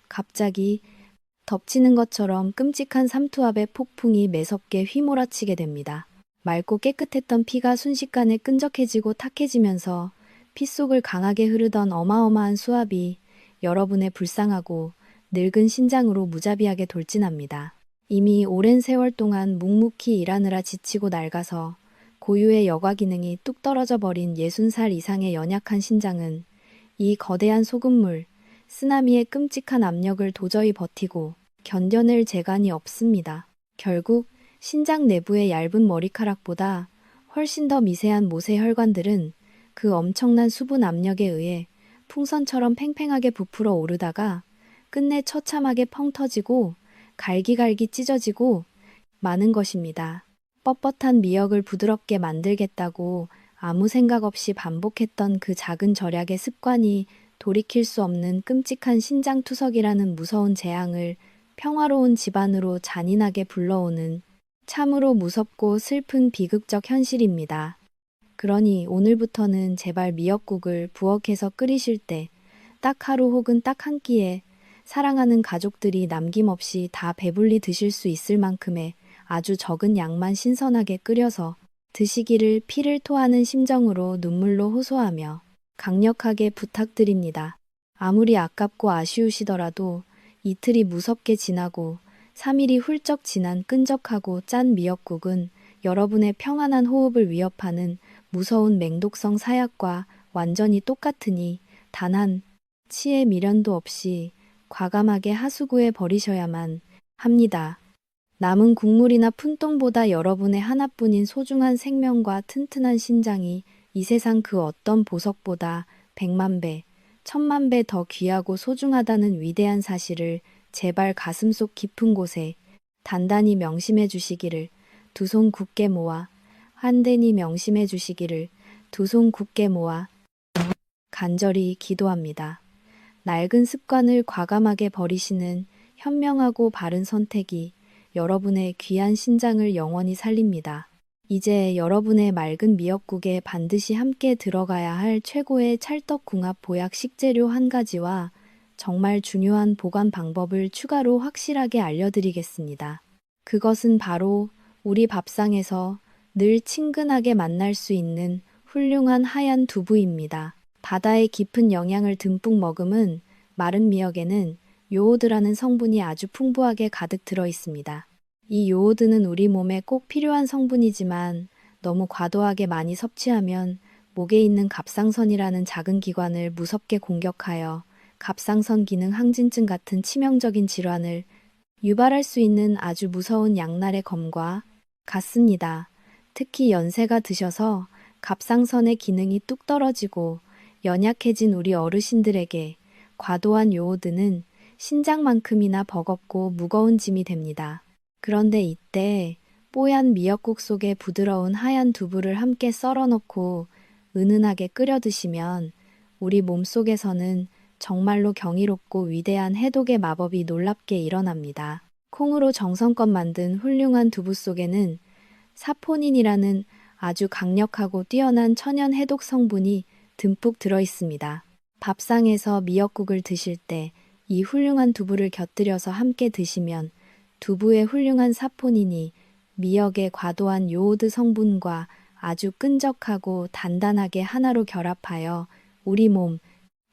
갑자기 덮치는 것처럼 끔찍한 삼투압의 폭풍이 매섭게 휘몰아치게 됩니다. 맑고 깨끗했던 피가 순식간에 끈적해지고 탁해지면서 피 속을 강하게 흐르던 어마어마한 수압이 여러분의 불쌍하고 늙은 신장으로 무자비하게 돌진합니다. 이미 오랜 세월 동안 묵묵히 일하느라 지치고 낡아서 고유의 여과 기능이 뚝 떨어져 버린 60살 이상의 연약한 신장은 이 거대한 소금물, 쓰나미의 끔찍한 압력을 도저히 버티고 견뎌낼 재간이 없습니다. 결국 신장 내부의 얇은 머리카락보다 훨씬 더 미세한 모세 혈관들은 그 엄청난 수분 압력에 의해 풍선처럼 팽팽하게 부풀어 오르다가 끝내 처참하게 펑 터지고 갈기갈기 찢어지고 마는 것입니다. 뻣뻣한 미역을 부드럽게 만들겠다고 아무 생각 없이 반복했던 그 작은 절약의 습관이 돌이킬 수 없는 끔찍한 신장투석이라는 무서운 재앙을 평화로운 집안으로 잔인하게 불러오는 참으로 무섭고 슬픈 비극적 현실입니다. 그러니 오늘부터는 제발 미역국을 부엌에서 끓이실 때 딱 하루 혹은 딱 한 끼에 사랑하는 가족들이 남김없이 다 배불리 드실 수 있을 만큼의 아주 적은 양만 신선하게 끓여서 드시기를 피를 토하는 심정으로 눈물로 호소하며 강력하게 부탁드립니다. 아무리 아깝고 아쉬우시더라도 이틀이 무섭게 지나고 3일이 훌쩍 지난 끈적하고 짠 미역국은 여러분의 평안한 호흡을 위협하는 무서운 맹독성 사약과 완전히 똑같으니 단 한 치의 미련도 없이 과감하게 하수구에 버리셔야만 합니다. 남은 국물이나 푼똥보다 여러분의 하나뿐인 소중한 생명과 튼튼한 신장이 이 세상 그 어떤 보석보다 100만 배, 1000만 배 더 귀하고 소중하다는 위대한 사실을 제발 가슴속 깊은 곳에 단단히 명심해 주시기를 두 손 굳게 모아 한대니 명심해 주시기를 두 손 굳게 모아 간절히 기도합니다. 낡은 습관을 과감하게 버리시는 현명하고 바른 선택이 여러분의 귀한 신장을 영원히 살립니다. 이제 여러분의 맑은 미역국에 반드시 함께 들어가야 할 최고의 찰떡궁합 보약 식재료 한 가지와 정말 중요한 보관 방법을 추가로 확실하게 알려드리겠습니다. 그것은 바로 우리 밥상에서 늘 친근하게 만날 수 있는 훌륭한 하얀 두부입니다. 바다의 깊은 영양을 듬뿍 머금은 마른 미역에는 요오드라는 성분이 아주 풍부하게 가득 들어 있습니다. 이 요오드는 우리 몸에 꼭 필요한 성분이지만 너무 과도하게 많이 섭취하면 목에 있는 갑상선이라는 작은 기관을 무섭게 공격하여 갑상선 기능 항진증 같은 치명적인 질환을 유발할 수 있는 아주 무서운 양날의 검과 같습니다. 특히 연세가 드셔서 갑상선의 기능이 뚝 떨어지고 연약해진 우리 어르신들에게 과도한 요오드는 신장만큼이나 버겁고 무거운 짐이 됩니다. 그런데 이때 뽀얀 미역국 속에 부드러운 하얀 두부를 함께 썰어 넣고 은은하게 끓여 드시면 우리 몸속에서는 정말로 경이롭고 위대한 해독의 마법이 놀랍게 일어납니다. 콩으로 정성껏 만든 훌륭한 두부 속에는 사포닌이라는 아주 강력하고 뛰어난 천연 해독 성분이 듬뿍 들어 있습니다. 밥상에서 미역국을 드실 때 이 훌륭한 두부를 곁들여서 함께 드시면 두부의 훌륭한 사포닌이 미역의 과도한 요오드 성분과 아주 끈적하고 단단하게 하나로 결합하여 우리 몸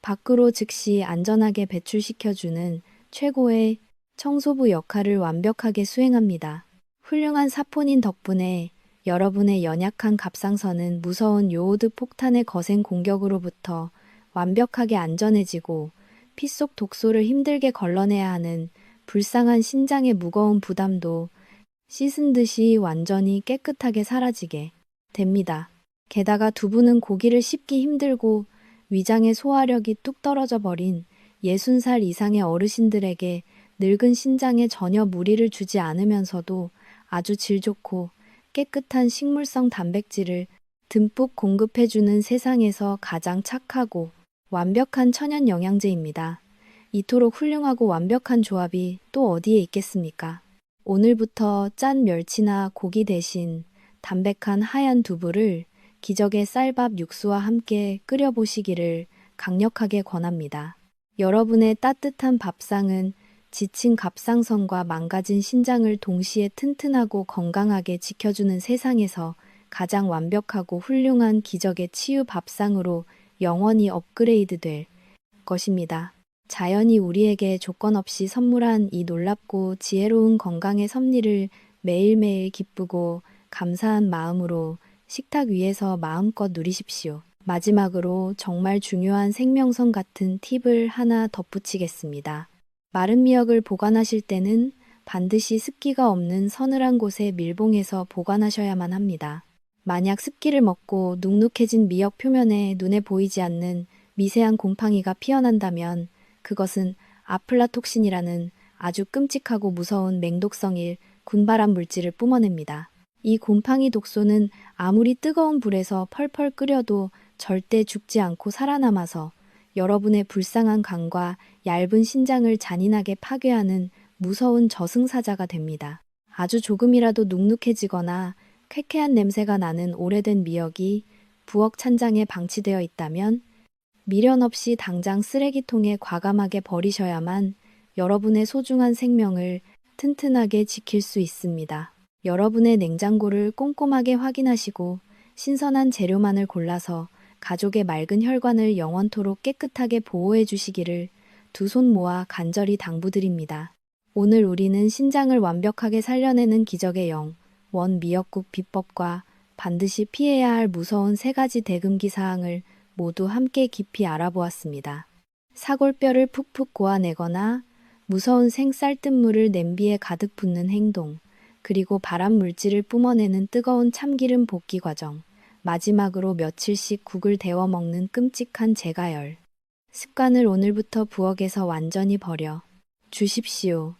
밖으로 즉시 안전하게 배출시켜주는 최고의 청소부 역할을 완벽하게 수행합니다. 훌륭한 사포닌 덕분에 여러분의 연약한 갑상선은 무서운 요오드 폭탄의 거센 공격으로부터 완벽하게 안전해지고 피 속 독소를 힘들게 걸러내야 하는 불쌍한 신장의 무거운 부담도 씻은 듯이 완전히 깨끗하게 사라지게 됩니다. 게다가 두부는 고기를 씹기 힘들고 위장의 소화력이 뚝 떨어져 버린 60살 이상의 어르신들에게 늙은 신장에 전혀 무리를 주지 않으면서도 아주 질 좋고 깨끗한 식물성 단백질을 듬뿍 공급해주는 세상에서 가장 착하고 완벽한 천연 영양제입니다. 이토록 훌륭하고 완벽한 조합이 또 어디에 있겠습니까? 오늘부터 짠 멸치나 고기 대신 담백한 하얀 두부를 기적의 쌀밥 육수와 함께 끓여보시기를 강력하게 권합니다. 여러분의 따뜻한 밥상은 지친 갑상선과 망가진 신장을 동시에 튼튼하고 건강하게 지켜주는 세상에서 가장 완벽하고 훌륭한 기적의 치유 밥상으로 영원히 업그레이드 될 것입니다. 자연이 우리에게 조건 없이 선물한 이 놀랍고 지혜로운 건강의 섭리를 매일매일 기쁘고 감사한 마음으로 식탁 위에서 마음껏 누리십시오. 마지막으로 정말 중요한 생명선 같은 팁을 하나 덧붙이겠습니다. 마른 미역을 보관하실 때는 반드시 습기가 없는 서늘한 곳에 밀봉해서 보관하셔야만 합니다. 만약 습기를 먹고 눅눅해진 미역 표면에 눈에 보이지 않는 미세한 곰팡이가 피어난다면 그것은 아플라톡신이라는 아주 끔찍하고 무서운 맹독성일 군발암 물질을 뿜어냅니다. 이 곰팡이 독소는 아무리 뜨거운 불에서 펄펄 끓여도 절대 죽지 않고 살아남아서 여러분의 불쌍한 간과 얇은 신장을 잔인하게 파괴하는 무서운 저승사자가 됩니다. 아주 조금이라도 눅눅해지거나 쾌쾌한 냄새가 나는 오래된 미역이 부엌 찬장에 방치되어 있다면 미련 없이 당장 쓰레기통에 과감하게 버리셔야만 여러분의 소중한 생명을 튼튼하게 지킬 수 있습니다. 여러분의 냉장고를 꼼꼼하게 확인하시고 신선한 재료만을 골라서 가족의 맑은 혈관을 영원토록 깨끗하게 보호해 주시기를 두 손 모아 간절히 당부드립니다. 오늘 우리는 신장을 완벽하게 살려내는 기적의 원 미역국 비법과 반드시 피해야 할 무서운 3가지 대금기 사항을 모두 함께 깊이 알아보았습니다. 사골뼈를 푹푹 고아내거나 무서운 생쌀뜨물을 냄비에 가득 붓는 행동, 그리고 발암 물질을 뿜어내는 뜨거운 참기름 볶기 과정, 마지막으로 며칠씩 국을 데워 먹는 끔찍한 재가열. 습관을 오늘부터 부엌에서 완전히 버려 주십시오.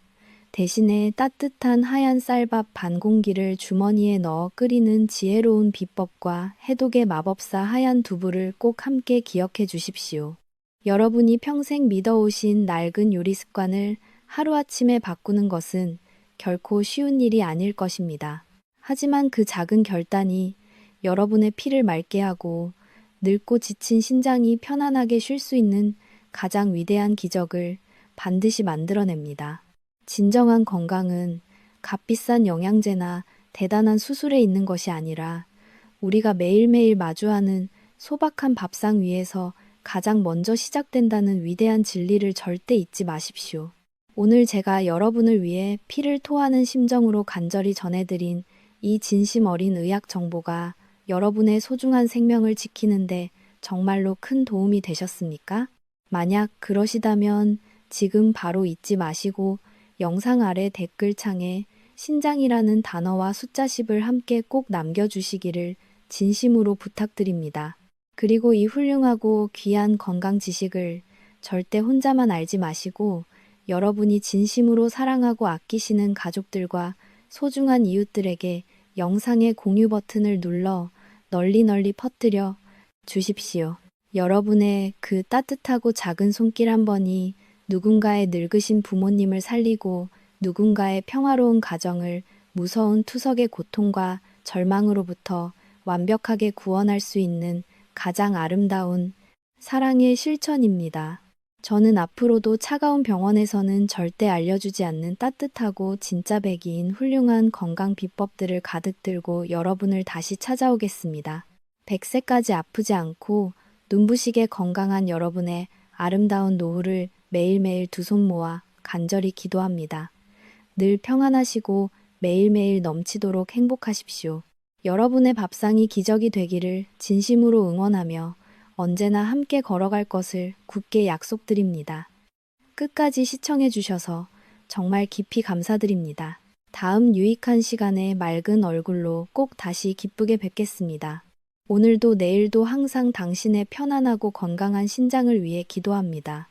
대신에 따뜻한 하얀 쌀밥 반 공기를 주머니에 넣어 끓이는 지혜로운 비법과 해독의 마법사 하얀 두부를 꼭 함께 기억해 주십시오. 여러분이 평생 믿어오신 낡은 요리 습관을 하루아침에 바꾸는 것은 결코 쉬운 일이 아닐 것입니다. 하지만 그 작은 결단이 여러분의 피를 맑게 하고 늙고 지친 신장이 편안하게 쉴 수 있는 가장 위대한 기적을 반드시 만들어냅니다. 진정한 건강은 값비싼 영양제나 대단한 수술에 있는 것이 아니라 우리가 매일매일 마주하는 소박한 밥상 위에서 가장 먼저 시작된다는 위대한 진리를 절대 잊지 마십시오. 오늘 제가 여러분을 위해 피를 토하는 심정으로 간절히 전해드린 이 진심 어린 의학 정보가 여러분의 소중한 생명을 지키는데 정말로 큰 도움이 되셨습니까? 만약 그러시다면 지금 바로 잊지 마시고 영상 아래 댓글창에 신장이라는 단어와 숫자 10을 함께 꼭 남겨주시기를 진심으로 부탁드립니다. 그리고 이 훌륭하고 귀한 건강 지식을 절대 혼자만 알지 마시고 여러분이 진심으로 사랑하고 아끼시는 가족들과 소중한 이웃들에게 영상의 공유 버튼을 눌러 널리 퍼뜨려 주십시오. 여러분의 그 따뜻하고 작은 손길 한 번이 누군가의 늙으신 부모님을 살리고 누군가의 평화로운 가정을 무서운 투석의 고통과 절망으로부터 완벽하게 구원할 수 있는 가장 아름다운 사랑의 실천입니다. 저는 앞으로도 차가운 병원에서는 절대 알려주지 않는 따뜻하고 진짜 백이인 훌륭한 건강 비법들을 가득 들고 여러분을 다시 찾아오겠습니다. 100세까지 아프지 않고 눈부시게 건강한 여러분의 아름다운 노후를 매일매일 두 손 모아 간절히 기도합니다. 늘 평안하시고 매일매일 넘치도록 행복하십시오. 여러분의 밥상이 기적이 되기를 진심으로 응원하며 언제나 함께 걸어갈 것을 굳게 약속드립니다. 끝까지 시청해주셔서 정말 깊이 감사드립니다. 다음 유익한 시간에 맑은 얼굴로 꼭 다시 기쁘게 뵙겠습니다. 오늘도 내일도 항상 당신의 편안하고 건강한 신장을 위해 기도합니다.